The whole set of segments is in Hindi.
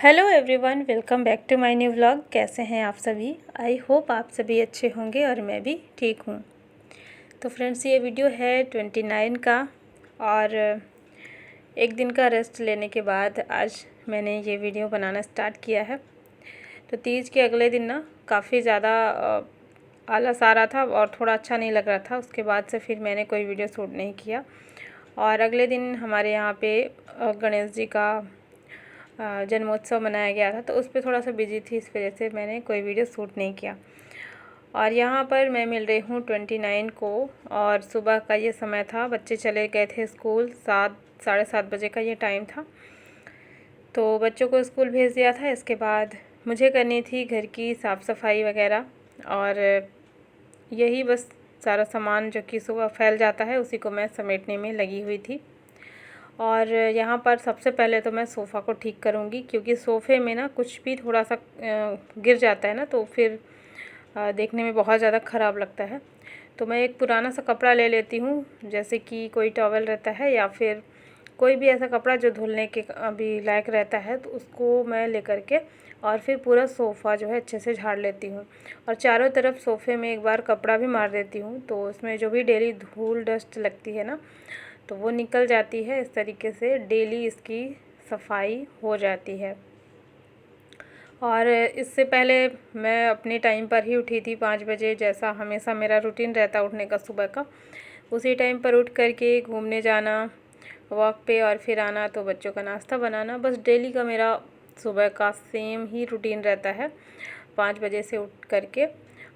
Hello everyone, welcome back to my new vlog. कैसे हैं आप सभी? आई होप आप सभी अच्छे होंगे और मैं भी ठीक हूँ। तो फ्रेंड्स, ये वीडियो है 29 का और एक दिन का रेस्ट लेने के बाद आज मैंने ये वीडियो बनाना स्टार्ट किया है। तो तीज के अगले दिन ना काफ़ी ज़्यादा आलस आ रहा था और थोड़ा अच्छा नहीं लग रहा था। उसके बाद से फिर मैंने कोई वीडियो शूट नहीं किया। और अगले दिन हमारे यहाँ पे गणेश जी का जन्मोत्सव मनाया गया था, तो उस पर थोड़ा सा बिजी थी, इस वजह से मैंने कोई वीडियो शूट नहीं किया। और यहाँ पर मैं मिल रही हूँ 29 को और सुबह का ये समय था। बच्चे चले गए थे स्कूल, 7-7:30 बजे का ये टाइम था। तो बच्चों को स्कूल भेज दिया था। इसके बाद मुझे करनी थी घर की साफ़ सफाई वगैरह और यही बस सारा सामान जो कि सुबह फैल जाता है उसी को मैं समेटने में लगी हुई थी। और यहाँ पर सबसे पहले तो मैं सोफ़ा को ठीक करूँगी, क्योंकि सोफ़े में ना कुछ भी थोड़ा सा गिर जाता है ना, तो फिर देखने में बहुत ज़्यादा ख़राब लगता है। तो मैं एक पुराना सा कपड़ा ले लेती हूँ, जैसे कि कोई टॉवल रहता है या फिर कोई भी ऐसा कपड़ा जो धुलने के अभी लायक रहता है, तो उसको मैं लेकर के और फिर पूरा सोफ़ा जो है अच्छे से झाड़ लेती हूँ। और चारों तरफ सोफ़े में एक बार कपड़ा भी मार देती हूँ, तो उसमें जो भी डेली धूल डस्ट लगती है ना, तो वो निकल जाती है। इस तरीके से डेली इसकी सफाई हो जाती है। और इससे पहले मैं अपने टाइम पर ही उठी थी 5 बजे, जैसा हमेशा मेरा रूटीन रहता उठने का सुबह का। उसी टाइम पर उठ करके घूमने जाना वॉक पे और फिर आना, तो बच्चों का नाश्ता बनाना, बस डेली का मेरा सुबह का सेम ही रूटीन रहता है 5 बजे से उठ करके।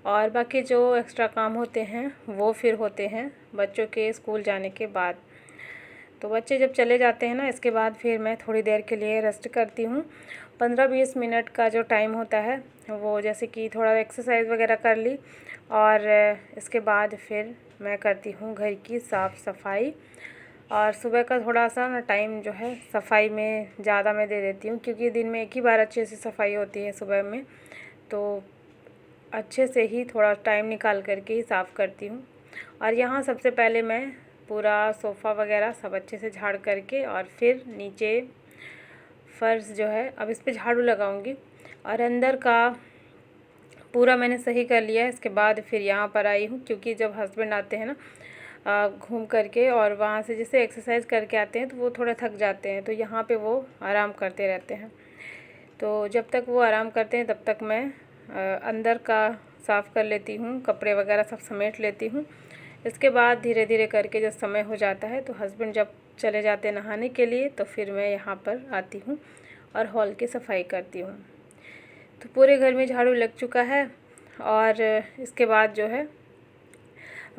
और बाकी जो एक्स्ट्रा काम होते हैं वो फिर होते हैं बच्चों के स्कूल जाने के बाद। तो बच्चे जब चले जाते हैं ना, इसके बाद फिर मैं थोड़ी देर के लिए रेस्ट करती हूँ। 15-20 मिनट का जो टाइम होता है वो, जैसे कि थोड़ा एक्सरसाइज वगैरह कर ली और इसके बाद फिर मैं करती हूँ घर की साफ़ सफाई। और सुबह का थोड़ा सा ना टाइम जो है सफाई में ज़्यादा मैं दे देती हूँ, क्योंकि दिन में एक ही बार अच्छे से सफाई होती है सुबह में, तो अच्छे से ही थोड़ा टाइम निकाल करके ही साफ़ करती हूँ। और यहाँ सबसे पहले मैं पूरा सोफ़ा वगैरह सब अच्छे से झाड़ करके और फिर नीचे फर्श जो है अब इस पे झाड़ू लगाऊंगी। और अंदर का पूरा मैंने सही कर लिया है। इसके बाद फिर यहाँ पर आई हूँ, क्योंकि जब हस्बैंड आते हैं ना घूम करके और वहाँ से जैसे एक्सरसाइज करके आते हैं, तो वो थोड़ा थक जाते हैं, तो यहाँ पे वो आराम करते रहते हैं। तो जब तक वो आराम करते हैं तब तक मैं अंदर का साफ़ कर लेती हूँ, कपड़े वगैरह सब समेट लेती हूँ। इसके बाद धीरे धीरे करके जब समय हो जाता है, तो हस्बैंड जब चले जाते हैं नहाने के लिए, तो फिर मैं यहाँ पर आती हूँ और हॉल की सफाई करती हूँ। तो पूरे घर में झाड़ू लग चुका है। और इसके बाद जो है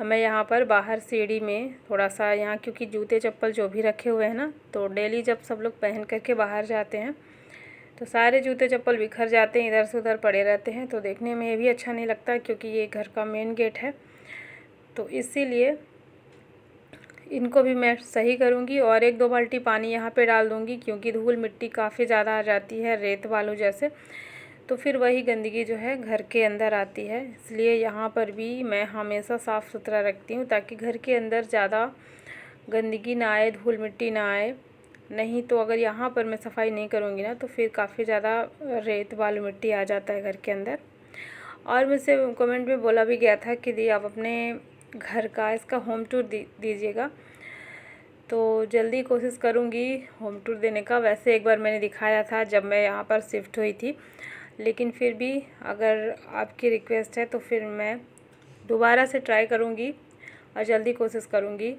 मैं यहाँ पर बाहर सीढ़ी में थोड़ा सा, यहाँ क्योंकि जूते चप्पल जो भी रखे हुए हैं ना, तो डेली जब सब लोग पहन करके बाहर जाते हैं तो सारे जूते चप्पल बिखर जाते हैं, इधर से उधर पड़े रहते हैं, तो देखने में ये भी अच्छा नहीं लगता, क्योंकि ये घर का मेन गेट है। तो इसीलिए इनको भी मैं सही करूँगी और 1-2 बाल्टी पानी यहाँ पे डाल दूँगी, क्योंकि धूल मिट्टी काफ़ी ज़्यादा आ जाती है, रेत बालू जैसे, तो फिर वही गंदगी जो है घर के अंदर आती है। इसलिए यहाँ पर भी मैं हमेशा साफ़ सुथरा रखती हूँ, ताकि घर के अंदर ज़्यादा गंदगी ना आए, धूल मिट्टी ना आए। नहीं तो अगर यहाँ पर मैं सफाई नहीं करूँगी ना, तो फिर काफ़ी ज़्यादा रेत बालू मिट्टी आ जाता है घर के अंदर। और मुझसे कमेंट में बोला भी गया था कि दी आप अपने घर का इसका होम टूर दीजिएगा, तो जल्दी कोशिश करूँगी होम टूर देने का। वैसे एक बार मैंने दिखाया था जब मैं यहाँ पर शिफ्ट हुई थी, लेकिन फिर भी अगर आपकी रिक्वेस्ट है तो फिर मैं दोबारा से ट्राई करूँगी और जल्दी कोशिश करूँगी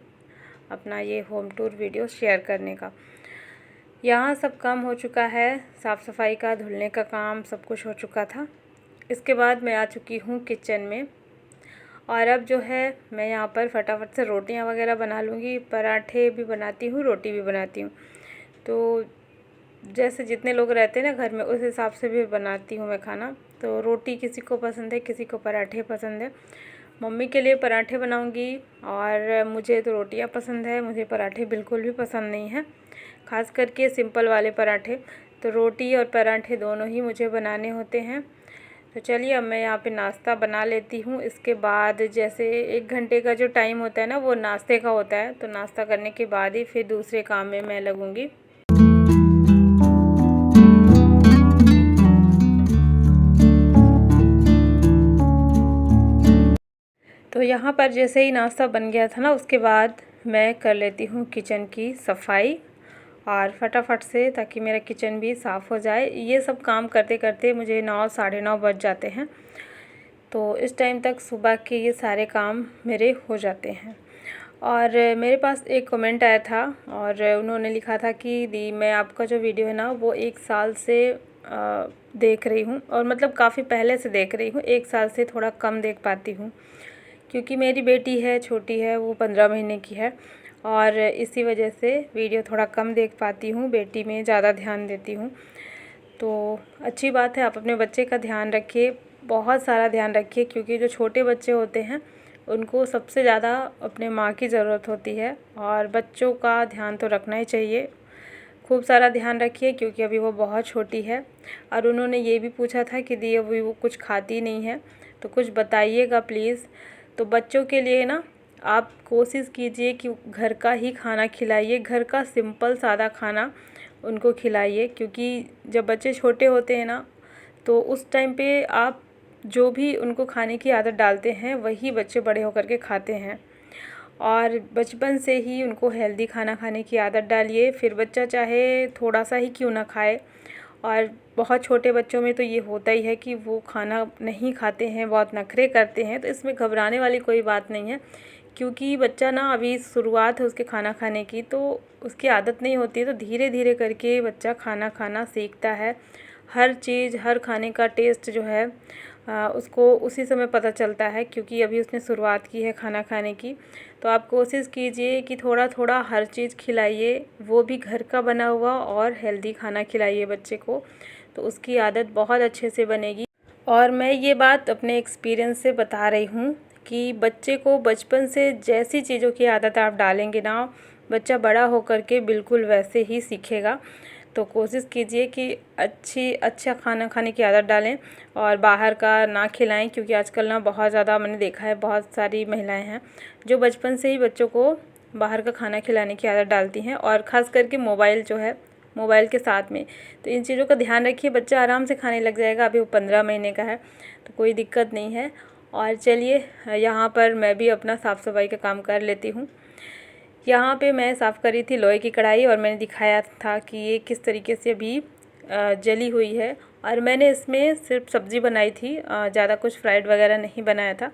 अपना ये होम टूर वीडियो शेयर करने का। यहाँ सब काम हो चुका है, साफ़ सफाई का, धुलने का काम सब कुछ हो चुका था। इसके बाद मैं आ चुकी हूँ किचन में और अब जो है मैं यहाँ पर फटाफट से रोटियाँ वगैरह बना लूँगी। पराठे भी बनाती हूँ, रोटी भी बनाती हूँ, तो जैसे जितने लोग रहते हैं ना घर में, उस हिसाब से भी बनाती हूँ मैं खाना। तो रोटी किसी को पसंद है, किसी को पराठे पसंद है। मम्मी के लिए पराठे बनाऊँगी और मुझे तो रोटियाँ पसंद है, मुझे पराठे बिल्कुल भी पसंद नहीं है, ख़ास करके सिंपल वाले पराठे। तो रोटी और पराठे दोनों ही मुझे बनाने होते हैं। तो चलिए अब मैं यहाँ पे नाश्ता बना लेती हूँ। इसके बाद जैसे 1 घंटे का जो टाइम होता है ना, वो नाश्ते का होता है, तो नाश्ता करने के बाद ही फिर दूसरे काम में मैं लगूँगी। यहाँ पर जैसे ही नाश्ता बन गया था ना, उसके बाद मैं कर लेती हूँ किचन की सफाई और फटाफट से, ताकि मेरा किचन भी साफ़ हो जाए। ये सब काम करते करते मुझे 9 साढ़े 9 बज जाते हैं। तो इस टाइम तक सुबह के ये सारे काम मेरे हो जाते हैं। और मेरे पास एक कमेंट आया था और उन्होंने लिखा था कि दी, मैं आपका जो वीडियो है ना वो 1 साल से देख रही हूँ, और मतलब काफ़ी पहले से देख रही हूँ। 1 साल से थोड़ा कम देख पाती हूँ क्योंकि मेरी बेटी है, छोटी है, वो 15 महीने की है, और इसी वजह से वीडियो थोड़ा कम देख पाती हूँ। बेटी में ज़्यादा ध्यान देती हूँ। तो अच्छी बात है, आप अपने बच्चे का ध्यान रखिए, बहुत सारा ध्यान रखिए, क्योंकि जो छोटे बच्चे होते हैं उनको सबसे ज़्यादा अपने माँ की ज़रूरत होती है, और बच्चों का ध्यान तो रखना ही चाहिए। खूब सारा ध्यान रखिए क्योंकि अभी वो बहुत छोटी है। और उन्होंने ये भी पूछा था कि दी अभी वो कुछ खाती नहीं है, तो कुछ बताइएगा प्लीज़। तो बच्चों के लिए ना आप कोशिश कीजिए कि घर का ही खाना खिलाइए, घर का सिंपल सादा खाना उनको खिलाइए, क्योंकि जब बच्चे छोटे होते हैं ना, तो उस टाइम पे आप जो भी उनको खाने की आदत डालते हैं वही बच्चे बड़े होकर के खाते हैं। और बचपन से ही उनको हेल्दी खाना खाने की आदत डालिए, फिर बच्चा चाहे थोड़ा सा ही क्यों ना खाए। और बहुत छोटे बच्चों में तो ये होता ही है कि वो खाना नहीं खाते हैं, बहुत नखरे करते हैं, तो इसमें घबराने वाली कोई बात नहीं है, क्योंकि बच्चा ना अभी शुरुआत है उसके खाना खाने की, तो उसकी आदत नहीं होती है, तो धीरे धीरे करके बच्चा खाना खाना सीखता है। हर चीज़, हर खाने का टेस्ट जो है उसको उसी समय पता चलता है, क्योंकि अभी उसने शुरुआत की है खाना खाने की। तो आप कोशिश कीजिए कि थोड़ा थोड़ा हर चीज़ खिलाइए, वो भी घर का बना हुआ और हेल्दी खाना खिलाइए बच्चे को, तो उसकी आदत बहुत अच्छे से बनेगी। और मैं ये बात अपने एक्सपीरियंस से बता रही हूँ कि बच्चे को बचपन से जैसी चीज़ों की आदत आप डालेंगे ना, बच्चा बड़ा होकर के बिल्कुल वैसे ही सीखेगा। तो कोशिश कीजिए कि अच्छा खाना खाने की आदत डालें और बाहर का ना खिलाएं, क्योंकि आजकल ना बहुत ज़्यादा मैंने देखा है, बहुत सारी महिलाएं हैं जो बचपन से ही बच्चों को बाहर का खाना खिलाने की आदत डालती हैं, और ख़ास करके मोबाइल जो है, मोबाइल के साथ में। तो इन चीज़ों का ध्यान रखिए, बच्चा आराम से खाने लग जाएगा, अभी वो 15 महीने का है, तो कोई दिक्कत नहीं है। और चलिए, यहाँ पर मैं भी अपना साफ़ सफाई का काम कर लेती हूँ। यहाँ पे मैं साफ़ कर रही थी लोहे की कढ़ाई, और मैंने दिखाया था कि ये किस तरीके से अभी जली हुई है। और मैंने इसमें सिर्फ सब्ज़ी बनाई थी, ज़्यादा कुछ फ्राइड वगैरह नहीं बनाया था।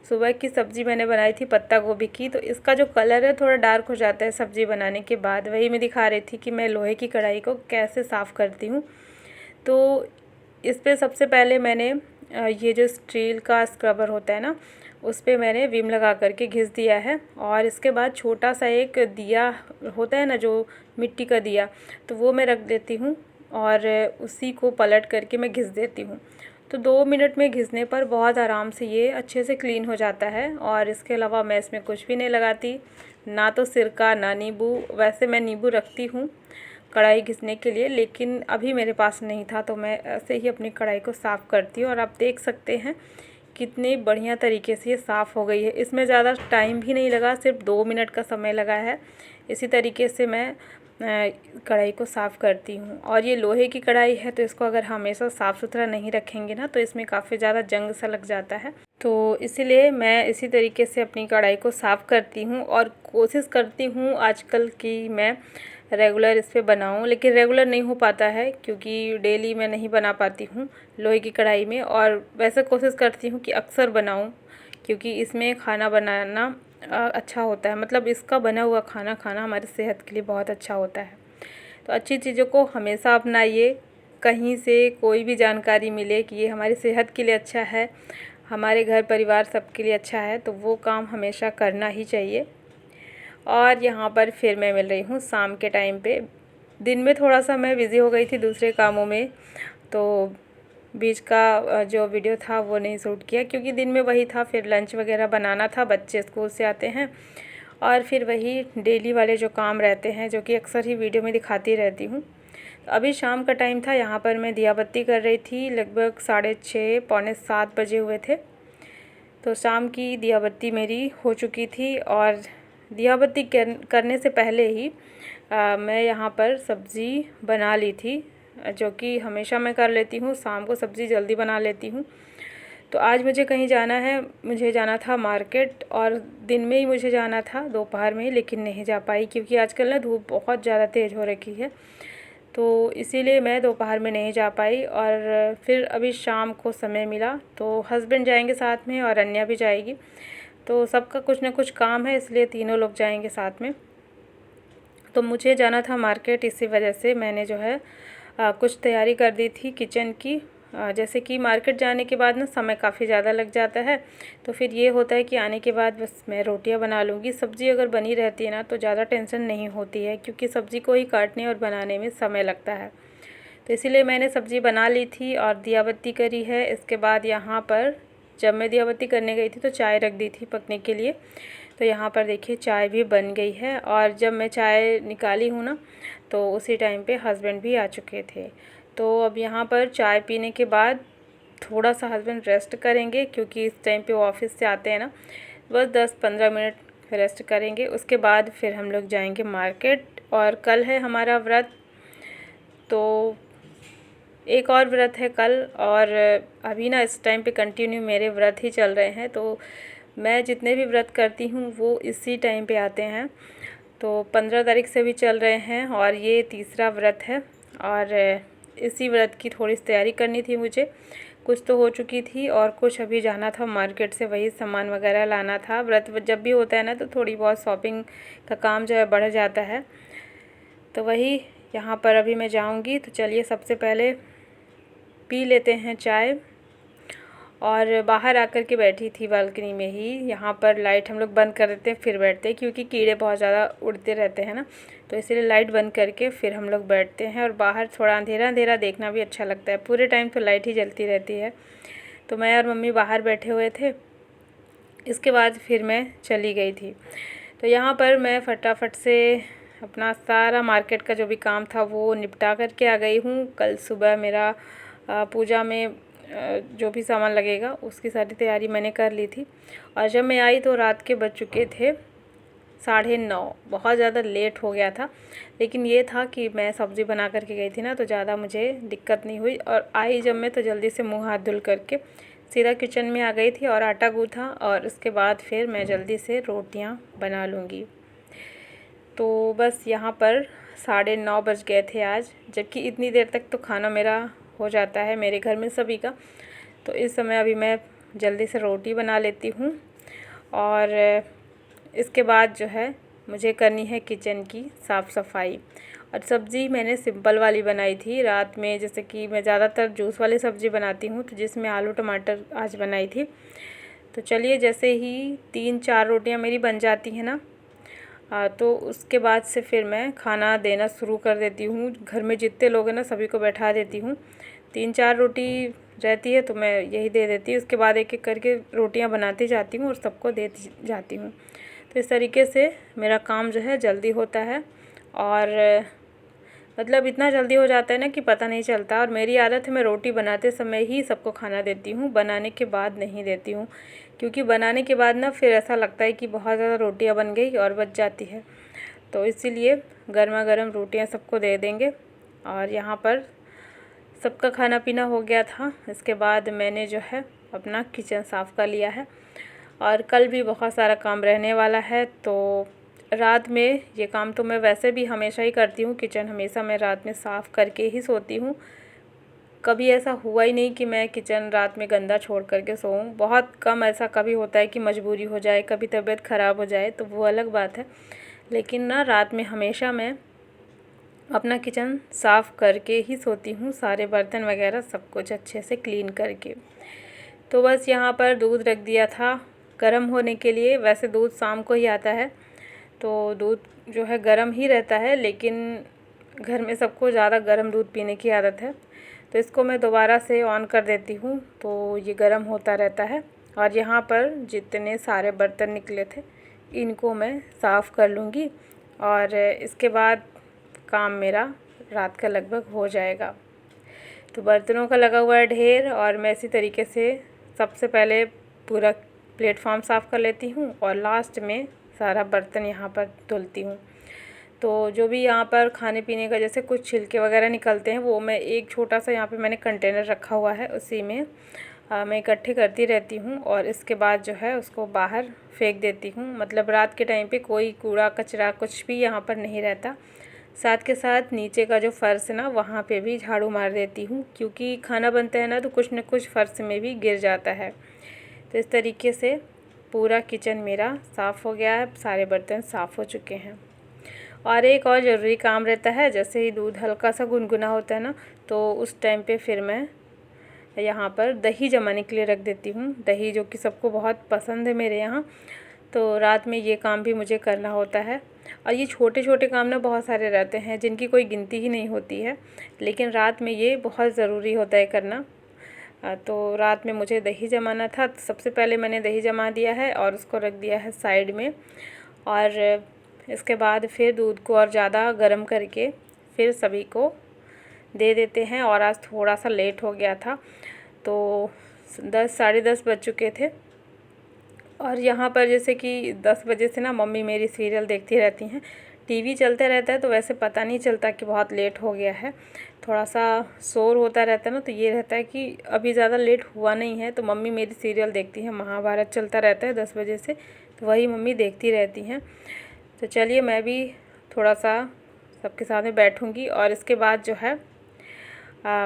सुबह की सब्ज़ी मैंने बनाई थी पत्ता गोभी की, तो इसका जो कलर है थोड़ा डार्क हो जाता है सब्ज़ी बनाने के बाद। वही मैं दिखा रही थी कि मैं लोहे की कढ़ाई को कैसे साफ़ करती हूँ। तो इस पर सबसे पहले मैंने ये जो स्टील का स्क्रबर होता है ना, उस पर मैंने विम लगा करके घिस दिया है। और इसके बाद छोटा सा एक दिया होता है ना, जो मिट्टी का दिया, तो वो मैं रख देती हूँ और उसी को पलट करके मैं घिस देती हूँ। तो 2 मिनट में घिसने पर बहुत आराम से ये अच्छे से क्लीन हो जाता है। और इसके अलावा मैं इसमें कुछ भी नहीं लगाती, ना तो सिरका ना नींबू। वैसे मैं नींबू रखती हूँ कढ़ाई घिसने के लिए, लेकिन अभी मेरे पास नहीं था, तो मैं ऐसे ही अपनी कढ़ाई को साफ़ करती हूँ। और आप देख सकते हैं कितनी बढ़िया तरीके से ये साफ़ हो गई है। इसमें ज़्यादा टाइम भी नहीं लगा, सिर्फ 2 मिनट का समय लगा है। इसी तरीके से मैं कढ़ाई को साफ़ करती हूँ। और ये लोहे की कढ़ाई है, तो इसको अगर हमेशा साफ़ सुथरा नहीं रखेंगे ना, तो इसमें काफ़ी ज़्यादा जंग सा लग जाता है। तो इसीलिए मैं इसी तरीके से अपनी कढ़ाई को साफ़ करती हूँ, और कोशिश करती हूँ आजकल कि मैं रेगुलर इस पर बनाऊँ, लेकिन रेगुलर नहीं हो पाता है, क्योंकि डेली मैं नहीं बना पाती हूँ लोहे की कढ़ाई में। और वैसे कोशिश करती हूँ कि अक्सर बनाऊँ, क्योंकि इसमें खाना बनाना अच्छा होता है, मतलब इसका बना हुआ खाना खाना हमारी सेहत के लिए बहुत अच्छा होता है। तो अच्छी चीज़ों को हमेशा अपनाइए, कहीं से कोई भी जानकारी मिले कि ये हमारी सेहत के लिए अच्छा है, हमारे घर परिवार सबके लिए अच्छा है, तो वो काम हमेशा करना ही चाहिए। और यहाँ पर फिर मैं मिल रही हूँ शाम के टाइम पे। दिन में थोड़ा सा मैं बिज़ी हो गई थी दूसरे कामों में, तो बीच का जो वीडियो था वो नहीं शूट किया, क्योंकि दिन में वही था, फिर लंच वगैरह बनाना था, बच्चे स्कूल से आते हैं, और फिर वही डेली वाले जो काम रहते हैं, जो कि अक्सर ही वीडियो में दिखाती रहती हूँ। तो अभी शाम का टाइम था, यहाँ पर मैं दिया बत्ती कर रही थी, लगभग 6:30 पौने 7 बजे हुए थे। तो शाम की दिया बत्ती मेरी हो चुकी थी, और दिया बत्ती करने से पहले ही मैं यहाँ पर सब्ज़ी बना ली थी, जो कि हमेशा मैं कर लेती हूँ, शाम को सब्ज़ी जल्दी बना लेती हूँ। तो आज मुझे कहीं जाना है, मुझे जाना था मार्केट, और दिन में ही मुझे जाना था, दोपहर में ही, लेकिन नहीं जा पाई क्योंकि आजकल ना धूप बहुत ज़्यादा तेज़ हो रखी है। तो इसीलिए मैं दोपहर में नहीं जा पाई। और फिर अभी शाम को समय मिला तो हस्बैंड जाएंगे साथ में और अन्या भी जाएगी। तो सबका कुछ ना कुछ काम है, इसलिए तीनों लोग जाएंगे साथ में। तो मुझे जाना था मार्केट, इसी वजह से मैंने जो है कुछ तैयारी कर दी थी किचन की। जैसे कि मार्केट जाने के बाद ना समय काफ़ी ज़्यादा लग जाता है, तो फिर ये होता है कि आने के बाद बस मैं रोटियां बना लूँगी। सब्ज़ी अगर बनी रहती है ना तो ज़्यादा टेंशन नहीं होती है, क्योंकि सब्ज़ी को ही काटने और बनाने में समय लगता है। तो इसीलिए मैंने सब्ज़ी बना ली थी और दिया बत्ती करी है। इसके बाद यहाँ पर जब मैं दिया बत्ती करने गई थी तो चाय रख दी थी पकने के लिए। तो यहाँ पर देखिए चाय भी बन गई है, और जब मैं चाय निकाली हूँ ना तो उसी टाइम पे हस्बैंड भी आ चुके थे। तो अब यहाँ पर चाय पीने के बाद थोड़ा सा हस्बैंड रेस्ट करेंगे, क्योंकि इस टाइम पे वो ऑफिस से आते हैं ना, बस 10-15 मिनट रेस्ट करेंगे। उसके बाद फिर हम लोग जाएंगे मार्केट। और कल है हमारा व्रत, तो एक और व्रत है कल। और अभी ना इस टाइम पे कंटिन्यू मेरे व्रत ही चल रहे हैं। तो मैं जितने भी व्रत करती हूँ वो इसी टाइम पे आते हैं। तो 15 तारीख से भी चल रहे हैं और ये तीसरा व्रत है। और इसी व्रत की थोड़ी सी तैयारी करनी थी मुझे। कुछ तो हो चुकी थी और कुछ अभी जाना था मार्केट से, वही सामान वगैरह लाना था। व्रत जब भी होता है ना तो थोड़ी बहुत शॉपिंग का काम जो है बढ़ जाता है। तो वही यहाँ पर अभी मैं जाऊँगी। तो चलिए सबसे पहले पी लेते हैं चाय। और बाहर आकर के बैठी थी बालकनी में ही। यहाँ पर लाइट हम लोग बंद कर देते हैं फिर बैठते हैं, क्योंकि कीड़े बहुत ज़्यादा उड़ते रहते हैं ना, तो इसीलिए लाइट बंद करके फिर हम लोग बैठते हैं। और बाहर थोड़ा अंधेरा अंधेरा देखना भी अच्छा लगता है, पूरे टाइम तो लाइट ही जलती रहती है। तो मैं और मम्मी बाहर बैठे हुए थे। इसके बाद फिर मैं चली गई थी। तो यहाँ पर मैं फटाफट से अपना सारा मार्केट का जो भी काम था वो निपटा करके आ गई हूँ। कल सुबह मेरा पूजा में जो भी सामान लगेगा उसकी सारी तैयारी मैंने कर ली थी। और जब मैं आई तो रात के बज चुके थे 9:30। बहुत ज़्यादा लेट हो गया था, लेकिन ये था कि मैं सब्ज़ी बना करके गई थी ना, तो ज़्यादा मुझे दिक्कत नहीं हुई। और आई जब मैं तो जल्दी से मुँह हाथ धुल करके सीधा किचन में आ गई थी और आटा गूँथा, और उसके बाद फिर मैं जल्दी से रोटियां बना लूँगी। तो बस यहाँ पर 9:30 बज गए थे आज, जबकि इतनी देर तक तो खाना मेरा हो जाता है मेरे घर में सभी का। तो इस समय अभी मैं जल्दी से रोटी बना लेती हूँ। और इसके बाद जो है मुझे करनी है किचन की साफ़ सफाई। और सब्ज़ी मैंने सिंपल वाली बनाई थी रात में, जैसे कि मैं ज़्यादातर जूस वाली सब्ज़ी बनाती हूँ, तो जिसमें आलू टमाटर आज बनाई थी। तो चलिए जैसे ही 3-4 रोटियाँ मेरी बन जाती हैं ना, तो उसके बाद से फिर मैं खाना देना शुरू कर देती हूँ। घर में जितने लोग हैं ना सभी को बैठा देती हूँ। 3-4 रोटी रहती है तो मैं यही दे देती हूँ। उसके बाद एक एक करके रोटियाँ बनाती जाती हूँ और सबको देती जाती हूँ। तो इस तरीके से मेरा काम जो है जल्दी होता है। और मतलब इतना जल्दी हो जाता है ना कि पता नहीं चलता। और मेरी आदत है मैं रोटी बनाते समय ही सबको खाना देती हूँ, बनाने के बाद नहीं देती हूँ, क्योंकि बनाने के बाद ना फिर ऐसा लगता है कि बहुत ज़्यादा रोटियाँ बन गई और बच जाती है। तो इसीलिए गर्मा गर्म रोटियाँ सबको दे देंगे। और यहाँ पर सबका खाना पीना हो गया था। इसके बाद मैंने जो है अपना किचन साफ़ कर लिया है। और कल भी बहुत सारा काम रहने वाला है, तो रात में ये काम तो मैं वैसे भी हमेशा ही करती हूँ। किचन हमेशा मैं रात में साफ़ करके ही सोती हूँ। कभी ऐसा हुआ ही नहीं कि मैं किचन रात में गंदा छोड़ करके सोऊं। बहुत कम ऐसा कभी होता है कि मजबूरी हो जाए, कभी तबीयत ख़राब हो जाए, तो वो अलग बात है। लेकिन ना रात में हमेशा मैं अपना किचन साफ़ करके ही सोती हूँ, सारे बर्तन वगैरह सब कुछ अच्छे से क्लीन करके। तो बस यहाँ पर दूध रख दिया था गर्म होने के लिए। वैसे दूध शाम को ही आता है, तो दूध जो है गर्म ही रहता है, लेकिन घर में सबको ज़्यादा गर्म दूध पीने की आदत है। तो इसको मैं दोबारा से ऑन कर देती हूँ, तो ये गर्म होता रहता है। और यहाँ पर जितने सारे बर्तन निकले थे इनको मैं साफ़ कर लूँगी, और इसके बाद काम मेरा रात का लगभग हो जाएगा। तो बर्तनों का लगा हुआ है ढेर, और मैं इसी तरीके से सबसे पहले पूरा प्लेटफॉर्म साफ़ कर लेती हूँ और लास्ट में सारा बर्तन यहाँ पर धुलती हूँ। तो जो भी यहाँ पर खाने पीने का जैसे कुछ छिलके वगैरह निकलते हैं वो मैं एक छोटा सा यहाँ पे मैंने कंटेनर रखा हुआ है, उसी में मैं इकट्ठे करती रहती हूँ और इसके बाद जो है उसको बाहर फेंक देती हूँ। मतलब रात के टाइम पे कोई कूड़ा कचरा कुछ भी यहाँ पर नहीं रहता। साथ के साथ नीचे का जो फ़र्श है ना, वहाँ पे भी झाड़ू मार देती हूँ, क्योंकि खाना बनता है ना तो कुछ न कुछ फ़र्श में भी गिर जाता है। तो इस तरीके से पूरा किचन मेरा साफ़ हो गया है, सारे बर्तन साफ़ हो चुके हैं। और एक और ज़रूरी काम रहता है, जैसे ही दूध हल्का सा गुनगुना होता है ना, तो उस टाइम पे फिर मैं यहाँ पर दही जमाने के लिए रख देती हूँ। दही जो कि सबको बहुत पसंद है मेरे यहाँ, तो रात में ये काम भी मुझे करना होता है। और ये छोटे छोटे काम ना बहुत सारे रहते हैं जिनकी कोई गिनती ही नहीं होती है, लेकिन रात में ये बहुत ज़रूरी होता है करना। तो रात में मुझे दही जमाना था, तो सबसे पहले मैंने दही जमा दिया है और उसको रख दिया है साइड में। और इसके बाद फिर दूध को और ज़्यादा गर्म करके फिर सभी को दे देते हैं। और आज थोड़ा सा लेट हो गया था, तो 10 साढ़े 10 बज चुके थे। और यहाँ पर जैसे कि 10 बजे से ना मम्मी मेरी सीरियल देखती रहती हैं। टीवी चलते रहता है तो वैसे पता नहीं चलता कि बहुत लेट हो गया है। थोड़ा सा शोर होता रहता है ना, तो ये रहता है कि अभी ज़्यादा लेट हुआ नहीं है। तो मम्मी मेरी सीरियल देखती हैं, महाभारत चलता रहता है 10 बजे से, तो वही मम्मी देखती रहती हैं। तो चलिए मैं भी थोड़ा सा सबके सामने बैठूँगी और इसके बाद जो है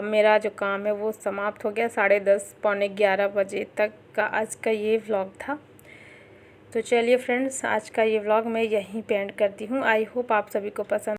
मेरा जो काम है वो समाप्त हो गया। 10:30 पौने 11 बजे तक का आज का ये व्लॉग था। तो चलिए फ्रेंड्स, आज का ये व्लॉग मैं यहीं पे एंड करती हूँ। आई होप आप सभी को पसंद